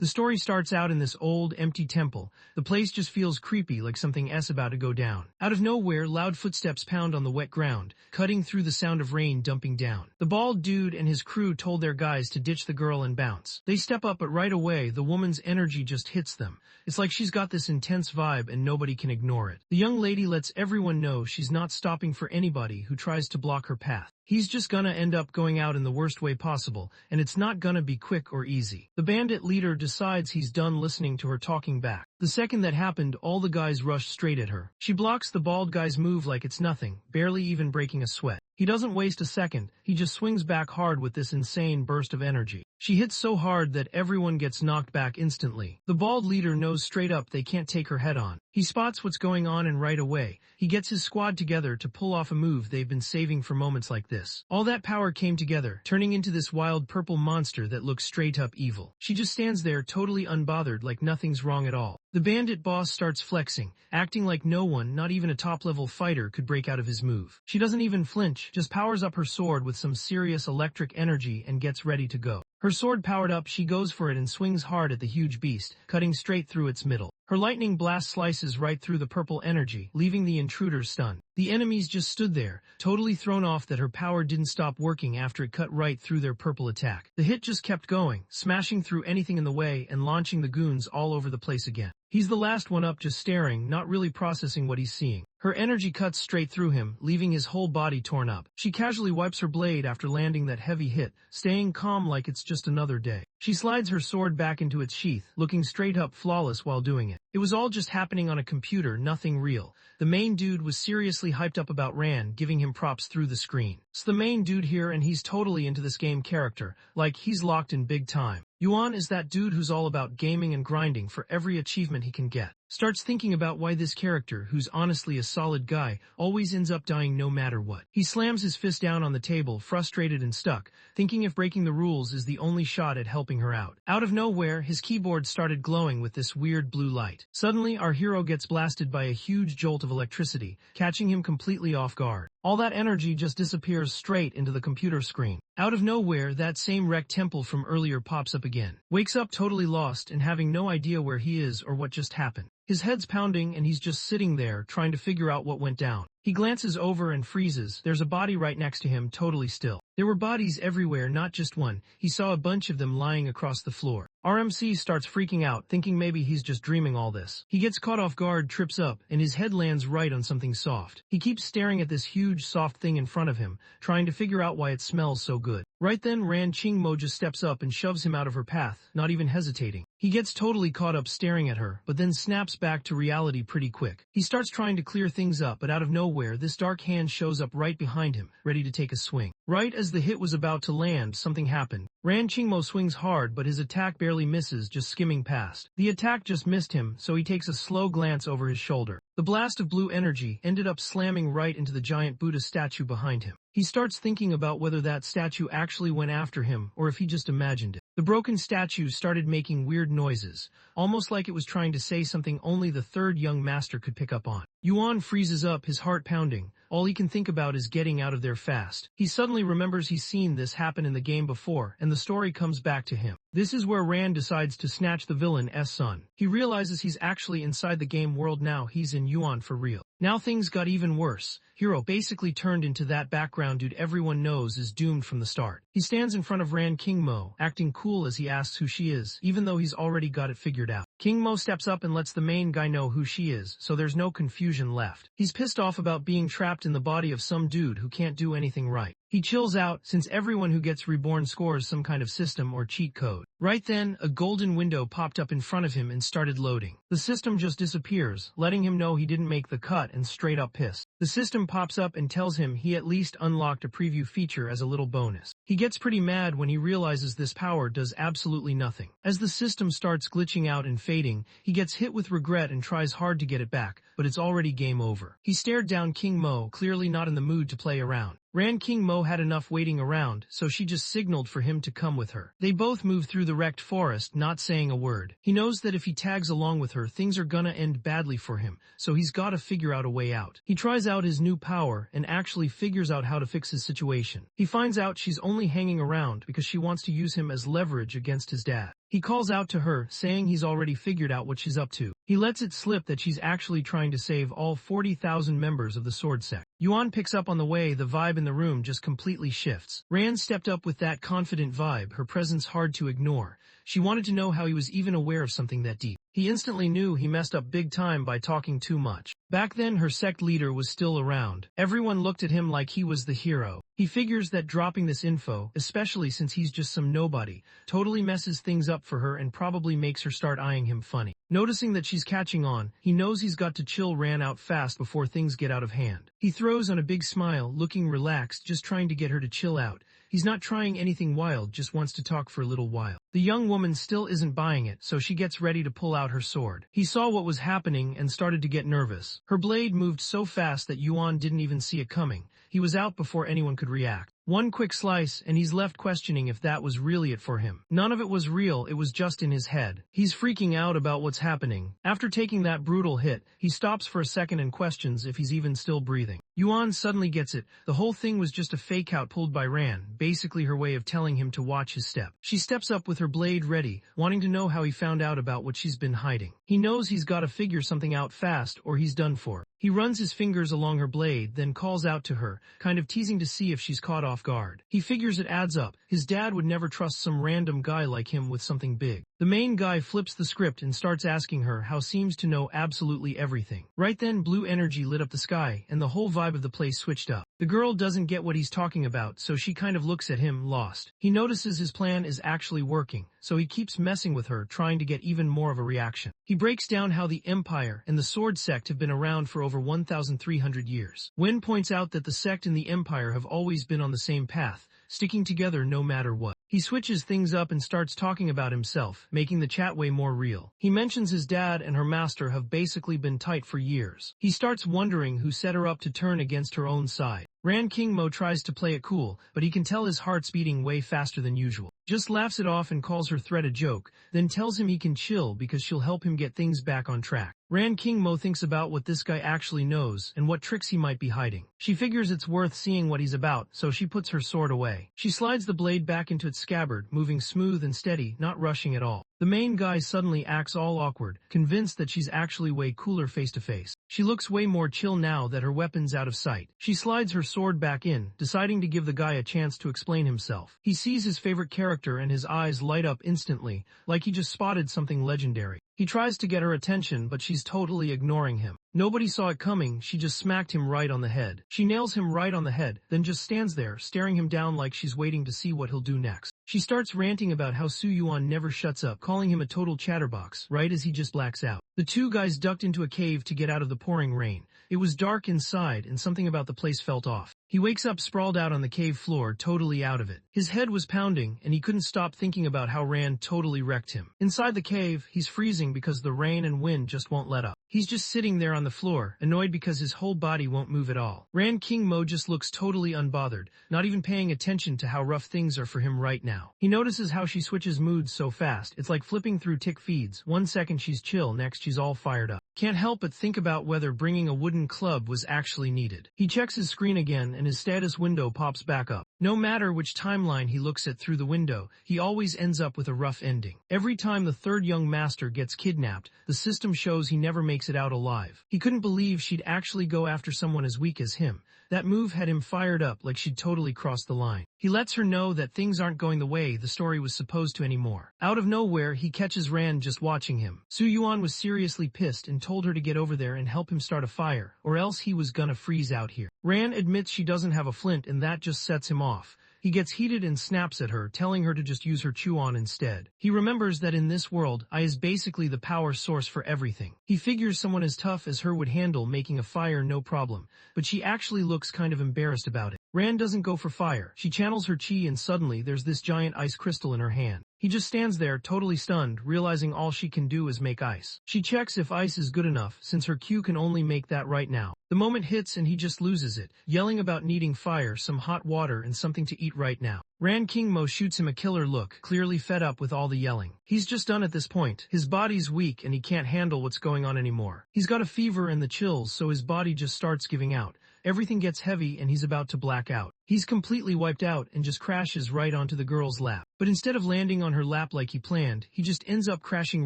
The story starts out in this old, empty temple. The place just feels creepy, like something S about to go down. Out of nowhere, loud footsteps pound on the wet ground, cutting through the sound of rain dumping down. The bald dude and his crew told their guys to ditch the girl and bounce. They step up, but right away, the woman's energy just hits them. It's like she's got this intense vibe and nobody can ignore it. The young lady lets everyone know she's not stopping for anybody who tries to block her path. He's just gonna end up going out in the worst way possible, and it's not gonna be quick or easy. The bandit leader decides he's done listening to her talking back. The second that happened, all the guys rush straight at her. She blocks the bald guy's move like it's nothing, barely even breaking a sweat. He doesn't waste a second, he just swings back hard with this insane burst of energy. She hits so hard that everyone gets knocked back instantly. The bald leader knows straight up they can't take her head on. He spots what's going on and right away, he gets his squad together to pull off a move they've been saving for moments like this. All that power came together, turning into this wild purple monster that looks straight up evil. She just stands there totally unbothered like nothing's wrong at all. The bandit boss starts flexing, acting like no one, not even a top-level fighter, could break out of his move. She doesn't even flinch, just powers up her sword with some serious electric energy and gets ready to go. Her sword powered up, she goes for it and swings hard at the huge beast, cutting straight through its middle. Her lightning blast slices right through the purple energy, leaving the intruders stunned. The enemies just stood there, totally thrown off that her power didn't stop working after it cut right through their purple attack. The hit just kept going, smashing through anything in the way and launching the goons all over the place again. He's the last one up, just staring, not really processing what he's seeing. Her energy cuts straight through him, leaving his whole body torn up. She casually wipes her blade after landing that heavy hit, staying calm like it's just another day. She slides her sword back into its sheath, looking straight up flawless while doing it. It was all just happening on a computer, nothing real. The main dude was seriously hyped up about Rand, giving him props through the screen. It's the main dude here and he's totally into this game character, like he's locked in big time. Yuan is that dude who's all about gaming and grinding for every achievement he can get. Starts thinking about why this character, who's honestly a solid guy, always ends up dying no matter what. He slams his fist down on the table, frustrated and stuck, thinking if breaking the rules is the only shot at helping her out. Out of nowhere, his keyboard started glowing with this weird blue light. Suddenly, our hero gets blasted by a huge jolt of electricity, catching him completely off guard. All that energy just disappears straight into the computer screen. Out of nowhere, that same wrecked temple from earlier pops up again. Wakes up totally lost and having no idea where he is or what just happened. His head's pounding and he's just sitting there trying to figure out what went down. He glances over and freezes. There's a body right next to him, totally still. There were bodies everywhere, not just one. He saw a bunch of them lying across the floor. RMC starts freaking out, thinking maybe he's just dreaming all this. He gets caught off guard, trips up, and his head lands right on something soft. He keeps staring at this huge soft thing in front of him, trying to figure out why it smells so good. Right then, Ran Qingmo just steps up and shoves him out of her path, not even hesitating. He gets totally caught up staring at her, but then snaps back to reality pretty quick. He starts trying to clear things up, but out of nowhere, this dark hand shows up right behind him, ready to take a swing. Right as the hit was about to land, something happened. Ran Qingmo swings hard, but his attack barely misses, just skimming past. The attack just missed him, so he takes a slow glance over his shoulder. The blast of blue energy ended up slamming right into the giant Buddha statue behind him. He starts thinking about whether that statue actually went after him or if he just imagined it. The broken statue started making weird noises, almost like it was trying to say something only the third young master could pick up on. Yuan freezes up, his heart pounding. All he can think about is getting out of there fast. He suddenly remembers he's seen this happen in the game before, and the story comes back to him. This is where Rand decides to snatch the villain's son. He realizes he's actually inside the game world now, he's in Yuan for real. Now things got even worse. Hero basically turned into that background dude everyone knows is doomed from the start. He stands in front of Ran Qingmo, acting cool as he asks who she is, even though he's already got it figured out. Qingmo steps up and lets the main guy know who she is, so there's no confusion left. He's pissed off about being trapped in the body of some dude who can't do anything right. He chills out, since everyone who gets reborn scores some kind of system or cheat code. Right then, a golden window popped up in front of him and started loading. The system just disappears, letting him know he didn't make the cut and straight up pissed. The system pops up and tells him he at least unlocked a preview feature as a little bonus. He gets pretty mad when he realizes this power does absolutely nothing. As the system starts glitching out and fading, he gets hit with regret and tries hard to get it back, but it's already game over. He stared down Qingmo, clearly not in the mood to play around. Ran Qingmo had enough waiting around, so she just signaled for him to come with her. They both move through the wrecked forest, not saying a word. He knows that if he tags along with her, things are gonna end badly for him, so he's gotta figure out a way out. He tries out his new power and actually figures out how to fix his situation. He finds out she's only hanging around because she wants to use him as leverage against his dad. He calls out to her, saying he's already figured out what she's up to. He lets it slip that she's actually trying to save all 40,000 members of the sword sect. Yuan picks up on the way the vibe in the room just completely shifts. Rand stepped up with that confident vibe, her presence hard to ignore. She wanted to know how he was even aware of something that deep. He instantly knew he messed up big time by talking too much. Back then her sect leader was still around. Everyone looked at him like he was the hero. He figures that dropping this info, especially since he's just some nobody, totally messes things up for her and probably makes her start eyeing him funny. Noticing that she's catching on, he knows he's got to chill Ran out fast before things get out of hand. He throws on a big smile, looking relaxed, just trying to get her to chill out. He's not trying anything wild, just wants to talk for a little while. The young woman still isn't buying it, so she gets ready to pull out her sword. He saw what was happening and started to get nervous. Her blade moved so fast that Yuan didn't even see it coming. He was out before anyone could react. One quick slice, and he's left questioning if that was really it for him. None of it was real, it was just in his head. He's freaking out about what's happening. After taking that brutal hit, he stops for a second and questions if he's even still breathing. Yuan suddenly gets it. The whole thing was just a fake out pulled by Ran, basically her way of telling him to watch his step. She steps up with her blade ready, wanting to know how he found out about what she's been hiding. He knows he's got to figure something out fast or he's done for. He runs his fingers along her blade, then calls out to her, kind of teasing to see if she's caught off guard. He figures it adds up. His dad would never trust some random guy like him with something big. The main guy flips the script and starts asking her how seems to know absolutely everything. Right then blue energy lit up the sky and the whole vibe of the place switched up. The girl doesn't get what he's talking about, so she kind of looks at him, lost. He notices his plan is actually working, so he keeps messing with her, trying to get even more of a reaction. He breaks down how the Empire and the Sword Sect have been around for over 1,300 years. Wen points out that the sect and the Empire have always been on the same path, sticking together no matter what. He switches things up and starts talking about himself, making the chat way more real. He mentions his dad and her master have basically been tight for years. He starts wondering who set her up to turn against her own side. Ran King Mo tries to play it cool, but he can tell his heart's beating way faster than usual. Just laughs it off and calls her threat a joke, then tells him he can chill because she'll help him get things back on track. Ran King Mo thinks about what this guy actually knows and what tricks he might be hiding. She figures it's worth seeing what he's about, so she puts her sword away. She slides the blade back into its scabbard, moving smooth and steady, not rushing at all. The main guy suddenly acts all awkward, convinced that she's actually way cooler face to face. She looks way more chill now that her weapon's out of sight. She slides her sword back in, deciding to give the guy a chance to explain himself. He sees his favorite character and his eyes light up instantly, like he just spotted something legendary. He tries to get her attention, but she's totally ignoring him. Nobody saw it coming, she just smacked him right on the head. She nails him right on the head, then just stands there, staring him down like she's waiting to see what he'll do next. She starts ranting about how Su Yuan never shuts up, calling him a total chatterbox, right as he just blacks out. The two guys ducked into a cave to get out of the pouring rain. It was dark inside, and something about the place felt off. He wakes up sprawled out on the cave floor, totally out of it. His head was pounding, and he couldn't stop thinking about how Rand totally wrecked him. Inside the cave, he's freezing because the rain and wind just won't let up. He's just sitting there on the floor, annoyed because his whole body won't move at all. Rand King Mo just looks totally unbothered, not even paying attention to how rough things are for him right now. He notices how she switches moods so fast, it's like flipping through tick feeds. One second she's chill, next she's all fired up. Can't help but think about whether bringing a wooden club was actually needed. He checks his screen again and his status window pops back up. No matter which timeline he looks at through the window, he always ends up with a rough ending. Every time the third young master gets kidnapped, the system shows he never makes it out alive. He couldn't believe she'd actually go after someone as weak as him. That move had him fired up like she'd totally crossed the line. He lets her know that things aren't going the way the story was supposed to anymore. Out of nowhere, he catches Rand just watching him. Su Yuan was seriously pissed and told her to get over there and help him start a fire, or else he was gonna freeze out here. Rand admits she doesn't have a flint and that just sets him off. He gets heated and snaps at her, telling her to just use her Chuan instead. He remembers that in this world, I is basically the power source for everything. He figures someone as tough as her would handle making a fire no problem, but she actually looks kind of embarrassed about it. Rand doesn't go for fire. She channels her chi and suddenly there's this giant ice crystal in her hand. He just stands there totally stunned, realizing all she can do is make ice. She checks if ice is good enough, since her Q can only make that right now. The moment hits and he just loses it, yelling about needing fire, some hot water, and something to eat right now. Rand King Mo shoots him a killer look, clearly fed up with all the yelling. He's just done at this point. His body's weak and he can't handle what's going on anymore. He's got a fever and the chills, so his body just starts giving out. Everything gets heavy and he's about to black out. He's completely wiped out and just crashes right onto the girl's lap. But instead of landing on her lap like he planned, he just ends up crashing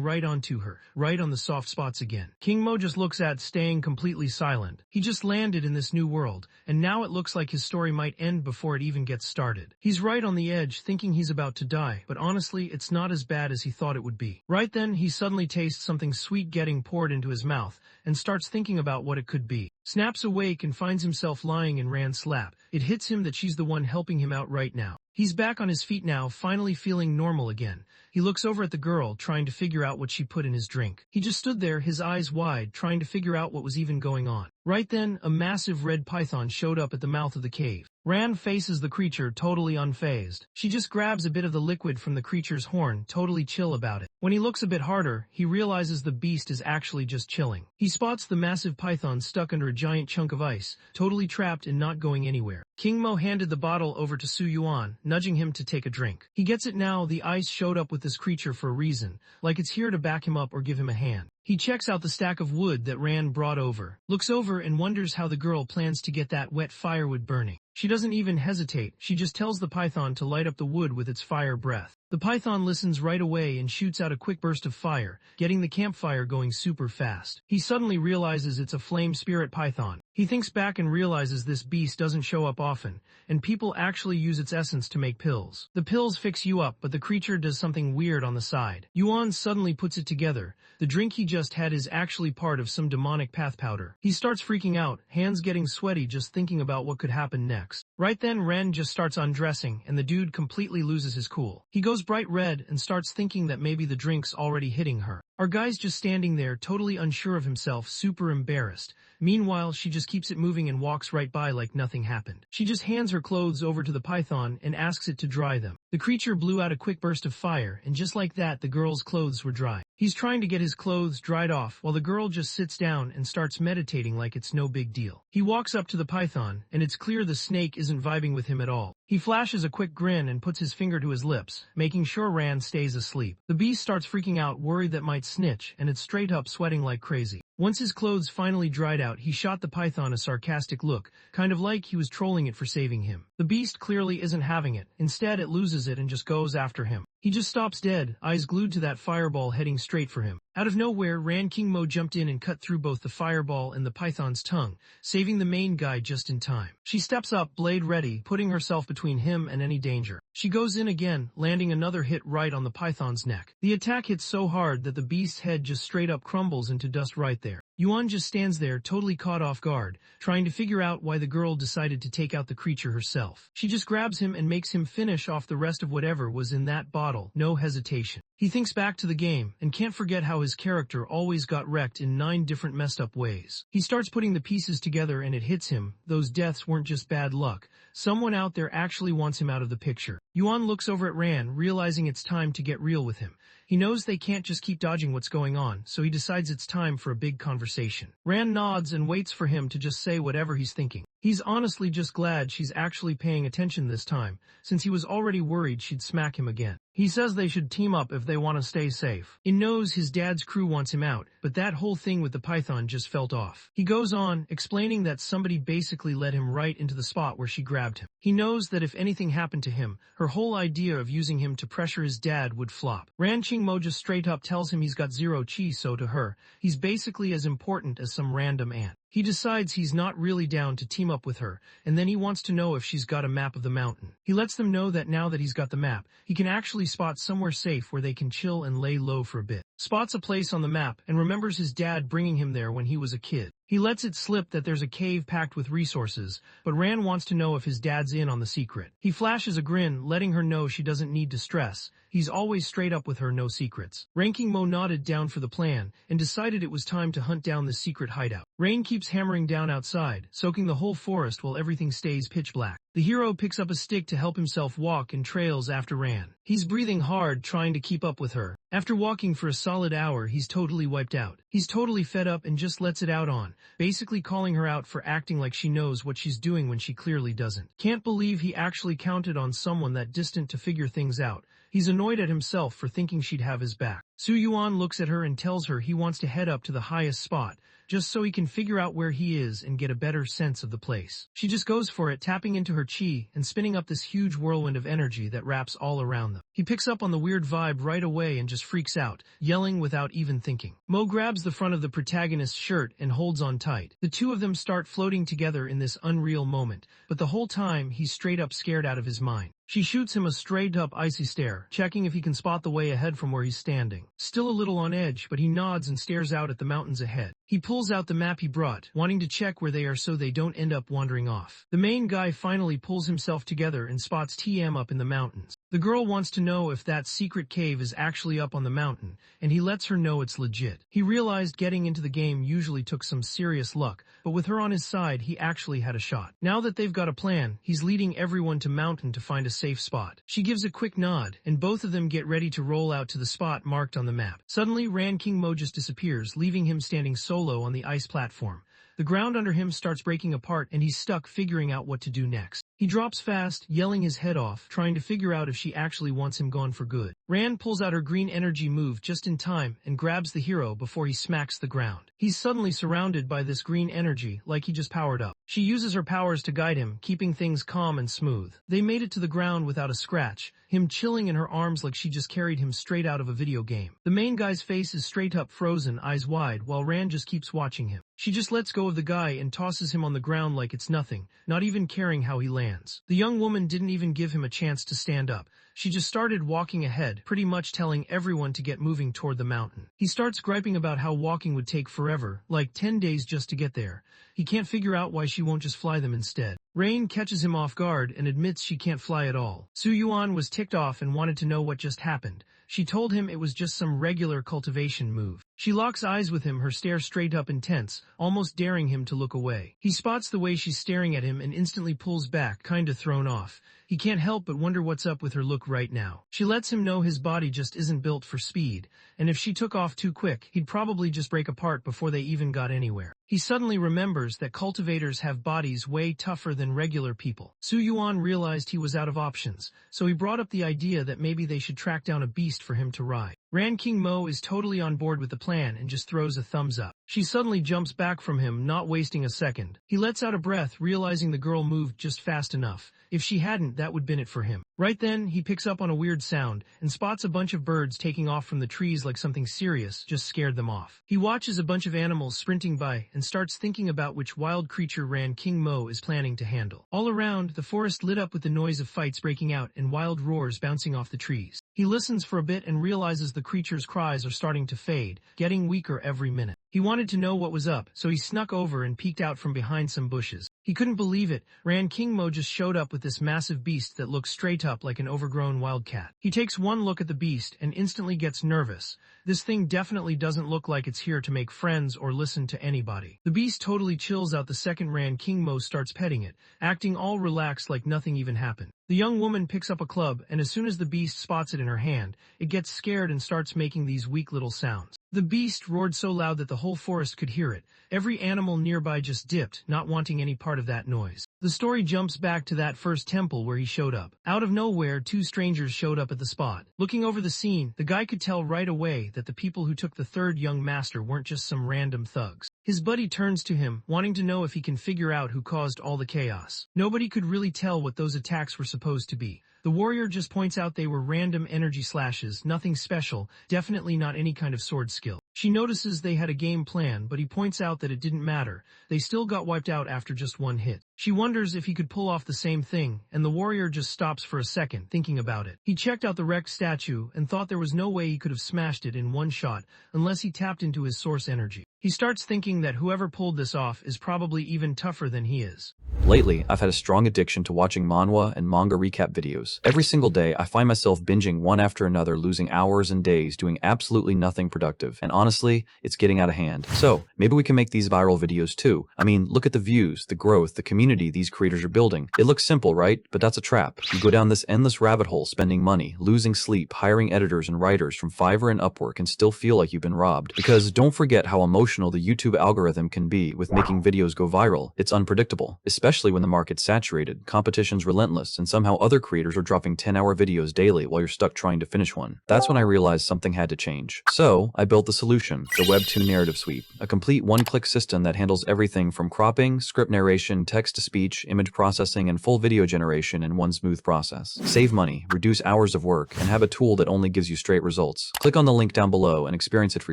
right onto her, right on the soft spots again. King Mo just looks at, staying completely silent. He just landed in this new world, and now it looks like his story might end before it even gets started. He's right on the edge, thinking he's about to die, but honestly, it's not as bad as he thought it would be. Right then, he suddenly tastes something sweet getting poured into his mouth, and starts thinking about what it could be. Snaps awake and finds himself lying in Ran's lap. It hits him that she's the one helping him out right now. He's back on his feet now, finally feeling normal again. He looks over at the girl, trying to figure out what she put in his drink. He just stood there, his eyes wide, trying to figure out what was even going on. Right then, a massive red python showed up at the mouth of the cave. Ran faces the creature, totally unfazed. She just grabs a bit of the liquid from the creature's horn, totally chill about it. When he looks a bit harder, he realizes the beast is actually just chilling. He spots the massive python stuck under a giant chunk of ice, totally trapped and not going anywhere. King Mo handed the bottle over to Su Yuan, nudging him to take a drink. He gets it now. The ice showed up with this creature for a reason, like it's here to back him up or give him a hand. He checks out the stack of wood that Ran brought over, looks over and wonders how the girl plans to get that wet firewood burning. She doesn't even hesitate, she just tells the python to light up the wood with its fire breath. The python listens right away and shoots out a quick burst of fire, getting the campfire going super fast. He suddenly realizes it's a flame spirit python. He thinks back and realizes this beast doesn't show up often, and people actually use its essence to make pills. The pills fix you up, but the creature does something weird on the side. Yuan suddenly puts it together. The drink he just had is actually part of some demonic path powder. He starts freaking out, hands getting sweaty just thinking about what could happen next. Right then Ren just starts undressing, and the dude completely loses his cool. He goes bright red and starts thinking that maybe the drink's already hitting her. Our guy's just standing there, totally unsure of himself, super embarrassed. Meanwhile, she just keeps it moving and walks right by like nothing happened. She just hands her clothes over to the python and asks it to dry them. The creature blew out a quick burst of fire, and just like that, the girl's clothes were dry. He's trying to get his clothes dried off while the girl just sits down and starts meditating like it's no big deal. He walks up to the python, and it's clear the snake isn't vibing with him at all. He flashes a quick grin and puts his finger to his lips, making sure Ran stays asleep. The beast starts freaking out, worried that might snitch, and it's straight up sweating like crazy. Once his clothes finally dried out, he shot the python a sarcastic look, kind of like he was trolling it for saving him. The beast clearly isn't having it. Instead, it loses it and just goes after him. He just stops dead, eyes glued to that fireball heading straight for him. Out of nowhere, Ran King Mo jumped in and cut through both the fireball and the python's tongue, saving the main guy just in time. She steps up, blade ready, putting herself between him and any danger. She goes in again, landing another hit right on the python's neck. The attack hits so hard that the beast's head just straight up crumbles into dust right there. Yuan just stands there, totally caught off guard, trying to figure out why the girl decided to take out the creature herself. She just grabs him and makes him finish off the rest of whatever was in that bottle, no hesitation. He thinks back to the game, and can't forget how his character always got wrecked in 9 different messed up ways. He starts putting the pieces together and it hits him. Those deaths weren't just bad luck. Someone out there actually wants him out of the picture. Yuan looks over at Ran, realizing it's time to get real with him. He knows they can't just keep dodging what's going on, so he decides it's time for a big conversation. Ran nods and waits for him to just say whatever he's thinking. He's honestly just glad she's actually paying attention this time, since he was already worried she'd smack him again. He says they should team up if they want to stay safe. He knows his dad's crew wants him out, but that whole thing with the python just felt off. He goes on, explaining that somebody basically led him right into the spot where she grabbed him. He knows that if anything happened to him, her whole idea of using him to pressure his dad would flop. Ran Ching Mo just straight up tells him he's got zero chi, so to her, he's basically as important as some random ant. He decides he's not really down to team up with her, and then he wants to know if she's got a map of the mountain. He lets them know that now that he's got the map, he can actually spot somewhere safe where they can chill and lay low for a bit. Spots a place on the map and remembers his dad bringing him there when he was a kid. He lets it slip that there's a cave packed with resources, but Ran wants to know if his dad's in on the secret. He flashes a grin, letting her know she doesn't need to stress. He's always straight up with her, no secrets. Ranking Mo nodded down for the plan and decided it was time to hunt down the secret hideout. Rain keeps hammering down outside, soaking the whole forest while everything stays pitch black. The hero picks up a stick to help himself walk and trails after Ran. He's breathing hard, trying to keep up with her. After walking for a solid hour, he's totally wiped out. He's totally fed up and just lets it out on, basically calling her out for acting like she knows what she's doing when she clearly doesn't. Can't believe he actually counted on someone that distant to figure things out. He's annoyed at himself for thinking she'd have his back. Su Yuan looks at her and tells her he wants to head up to the highest spot, just so he can figure out where he is and get a better sense of the place. She just goes for it, tapping into her chi and spinning up this huge whirlwind of energy that wraps all around them. He picks up on the weird vibe right away and just freaks out, yelling without even thinking. Mo grabs the front of the protagonist's shirt and holds on tight. The two of them start floating together in this unreal moment, but the whole time he's straight up scared out of his mind. She shoots him a straight-up icy stare, checking if he can spot the way ahead from where he's standing. Still a little on edge, but he nods and stares out at the mountains ahead. He pulls out the map he brought, wanting to check where they are so they don't end up wandering off. The main guy finally pulls himself together and spots TM up in the mountains. The girl wants to know if that secret cave is actually up on the mountain, and he lets her know it's legit. He realized getting into the game usually took some serious luck, but with her on his side, he actually had a shot. Now that they've got a plan, he's leading everyone to mountain to find a safe spot. She gives a quick nod, and both of them get ready to roll out to the spot marked on the map. Suddenly, Ran King Mo just disappears, leaving him standing solo on the ice platform. The ground under him starts breaking apart and he's stuck figuring out what to do next. He drops fast, yelling his head off, trying to figure out if she actually wants him gone for good. Rand pulls out her green energy move just in time and grabs the hero before he smacks the ground. He's suddenly surrounded by this green energy, like he just powered up. She uses her powers to guide him, keeping things calm and smooth. They made it to the ground without a scratch, him chilling in her arms like she just carried him straight out of a video game. The main guy's face is straight up frozen, eyes wide, while Rand just keeps watching him. She just lets go of the guy and tosses him on the ground like it's nothing, not even caring how he lands. The young woman didn't even give him a chance to stand up. She just started walking ahead, pretty much telling everyone to get moving toward the mountain. He starts griping about how walking would take forever, like 10 days just to get there. He can't figure out why she won't just fly them instead. Rain catches him off guard and admits she can't fly at all. Su Yuan was ticked off and wanted to know what just happened. She told him it was just some regular cultivation move. She locks eyes with him, her stare straight up intense, almost daring him to look away. He spots the way she's staring at him and instantly pulls back, kinda thrown off. He can't help but wonder what's up with her look right now. She lets him know his body just isn't built for speed, and if she took off too quick, he'd probably just break apart before they even got anywhere. He suddenly remembers that cultivators have bodies way tougher than regular people. Su Yuan realized he was out of options, so he brought up the idea that maybe they should track down a beast for him to ride. Ran King Mo is totally on board with the plan and just throws a thumbs up. She suddenly jumps back from him, not wasting a second. He lets out a breath, realizing the girl moved just fast enough. If she hadn't, that would been it for him. Right then, he picks up on a weird sound and spots a bunch of birds taking off from the trees like something serious just scared them off. He watches a bunch of animals sprinting by and starts thinking about which wild creature Ran King Mo is planning to handle. All around, the forest lit up with the noise of fights breaking out and wild roars bouncing off the trees. He listens for a bit and realizes the creature's cries are starting to fade, getting weaker every minute. He wanted to know what was up, so he snuck over and peeked out from behind some bushes. He couldn't believe it. Ran King Mo just showed up with this massive beast that looks straight up like an overgrown wildcat. He takes one look at the beast and instantly gets nervous. This thing definitely doesn't look like it's here to make friends or listen to anybody. The beast totally chills out the second Ran King Mo starts petting it, acting all relaxed like nothing even happened. The young woman picks up a club, and as soon as the beast spots it in her hand, it gets scared and starts making these weak little sounds. The beast roared so loud that the whole forest could hear it. Every animal nearby just dipped, not wanting any part of that noise. The story jumps back to that first temple where he showed up. Out of nowhere, two strangers showed up at the spot. Looking over the scene, the guy could tell right away that the people who took the third young master weren't just some random thugs. His buddy turns to him, wanting to know if he can figure out who caused all the chaos. Nobody could really tell what those attacks were supposed to be. The warrior just points out they were random energy slashes, nothing special, definitely not any kind of sword skill. She notices they had a game plan, but he points out that it didn't matter. They still got wiped out after just one hit. She wonders if he could pull off the same thing, and the warrior just stops for a second, thinking about it. He checked out the wrecked statue and thought there was no way he could have smashed it in one shot unless he tapped into his source energy. He starts thinking that whoever pulled this off is probably even tougher than he is. Lately, I've had a strong addiction to watching manhwa and manga recap videos. Every single day, I find myself binging one after another, losing hours and days doing absolutely nothing productive. And honestly, it's getting out of hand. So, maybe we can make these viral videos too. I mean, look at the views, the growth, the community community these creators are building. It looks simple, right? But that's a trap. You go down this endless rabbit hole, spending money, losing sleep, hiring editors and writers from Fiverr and Upwork, and still feel like you've been robbed. Because don't forget how emotional the YouTube algorithm can be with making videos go viral. It's unpredictable, especially when the market's saturated, competition's relentless, and somehow other creators are dropping 10-hour videos daily while you're stuck trying to finish one. That's when I realized something had to change. So, I built the solution, the Webtoon Narrative Suite, a complete one-click system that handles everything from cropping, script narration, text-to-speech, image processing, and full video generation in one smooth process. Save money, reduce hours of work, and have a tool that only gives you straight results. Click on the link down below and experience it for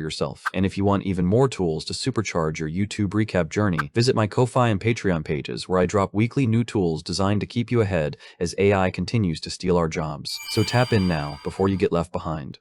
yourself. And if you want even more tools to supercharge your YouTube recap journey, visit my Ko-Fi and Patreon pages where I drop weekly new tools designed to keep you ahead as AI continues to steal our jobs. So tap in now before you get left behind.